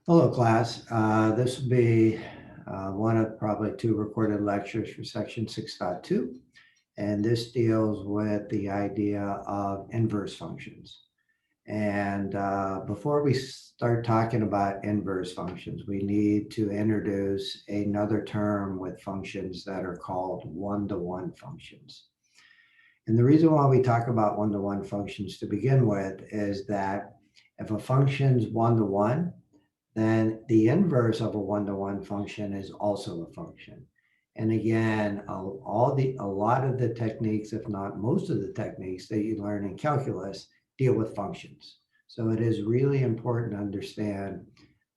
Hello, class. This will be one of probably two recorded lectures for section 6.2, and this deals with the idea of inverse functions. And before we start talking about inverse functions, we need to introduce another term with functions that are called one-to-one functions. And the reason why we talk about one-to-one functions to begin with is that if a function's one-to-one, then the inverse of a one-to-one function is also a function. And again, a lot of the techniques, if not most of the techniques that you learn in calculus, deal with functions. So it is really important to understand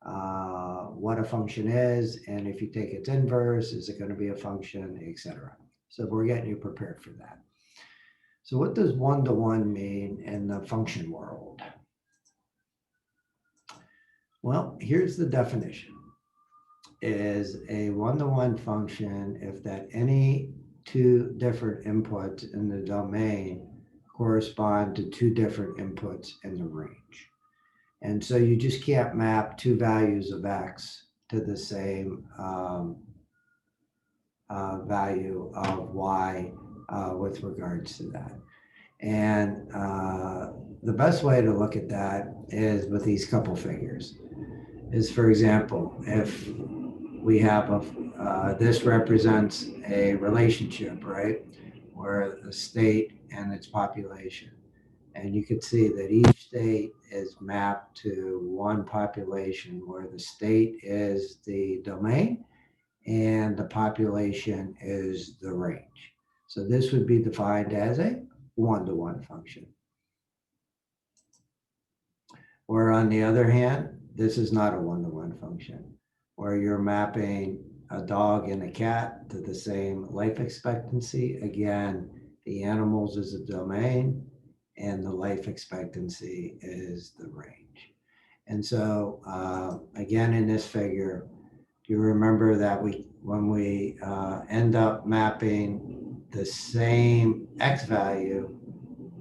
what a function is, and if you take its inverse, is it going to be a function, etc. So we're getting you prepared for that. So what does one-to-one mean in the function world? Well, here's the definition. Is a one-to-one function if that any two different inputs in the domain correspond to two different inputs in the range. And so you just can't map two values of x to the same value of y with regards to that. And the best way to look at that is with these couple figures. Is, for example, if we have this represents a relationship, right? Where a state and its population. And you can see that each state is mapped to one population where the state is the domain and the population is the range. So this would be defined as a one-to-one function. Or on the other hand, this is not a one-to-one function, where you're mapping a dog and a cat to the same life expectancy. Again, the animals is a domain and the life expectancy is the range. And so again, in this figure, you remember that when we end up mapping the same x value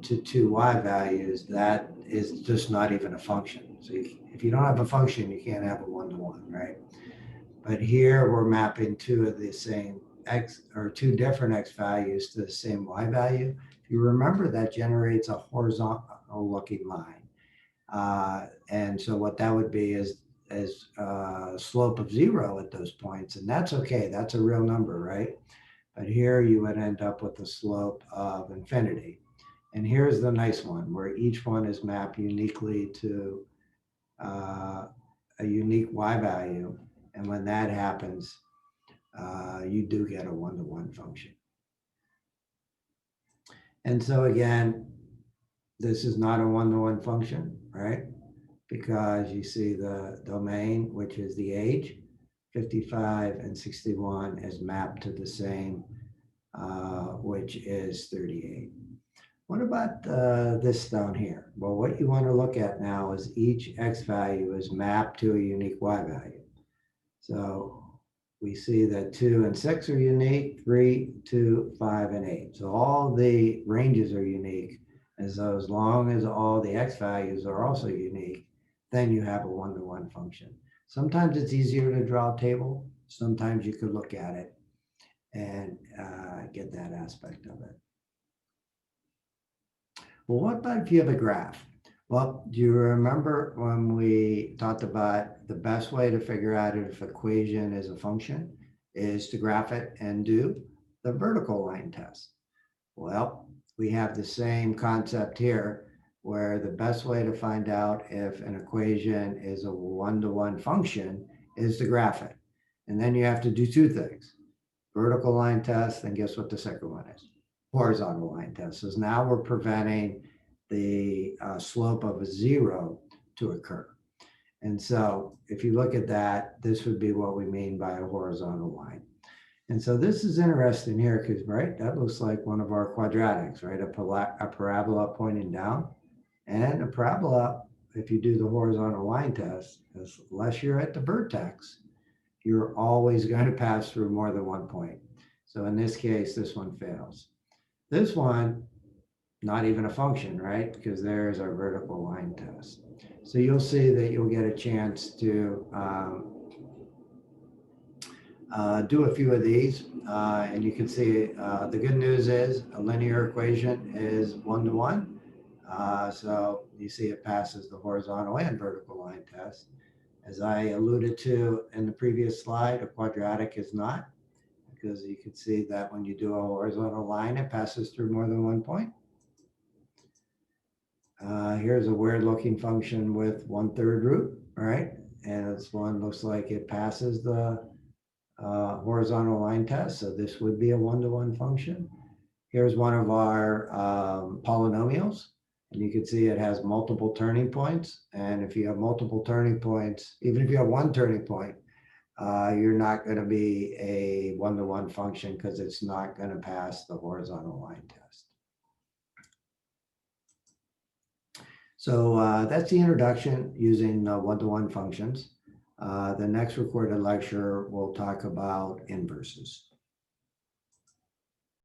to two y values, that is just not even a function. So if you don't have a function, you can't have a one-to-one, right? But here we're mapping two of the same x or two different x values to the same y value. If you remember, that generates a horizontal looking line. And so what that would be is a slope of 0 at those points. And that's okay. That's a real number, right? But here you would end up with a slope of infinity. And here's the nice one, where each one is mapped uniquely to a unique y value. And when that happens, you do get a one-to-one function. And so again, this is not a one-to-one function, right? Because you see the domain, which is the age, 55 and 61 is mapped to the same, which is 38. What about this down here? Well, what you want to look at now is each x value is mapped to a unique y value. So we see that 2 and 6 are unique, 3, 2, 5, and 8. So all the ranges are unique. And so as long as all the x values are also unique, then you have a one-to-one function. Sometimes it's easier to draw a table. Sometimes you could look at it and get that aspect of it. Well, what about if you have a graph? Well, do you remember when we talked about the best way to figure out if equation is a function is to graph it and do the vertical line test? Well, we have the same concept here, where the best way to find out if an equation is a one-to-one function is to graph it. And then you have to do two things: vertical line test, and guess what the second one is? Horizontal line test. So now we're preventing the slope of a 0 to occur. And so if you look at that, this would be what we mean by a horizontal line. And so this is interesting here because, right, that looks like one of our quadratics, right? A parabola pointing down. And a parabola, if you do the horizontal line test, unless you're at the vertex, you're always going to pass through more than one point. So in this case, this one fails. This one, not even a function, right? Because there's our vertical line test. So you'll see that you'll get a chance to do a few of these. And you can see the good news is a linear equation is 1-to-1. So you see it passes the horizontal and vertical line test. As I alluded to in the previous slide, a quadratic is not, because you can see that when you do a horizontal line, it passes through more than one point. Here's a weird looking function with 1/3 root, right? And this one looks like it passes the horizontal line test. So this would be a 1-to-1 function. Here's one of our polynomials. And you can see it has multiple turning points. And if you have multiple turning points, even if you have one turning point, you're not going to be a 1-to-1 function because it's not going to pass the horizontal line test. So that's the introduction using 1-to-1 functions. The next recorded lecture, we'll talk about inverses.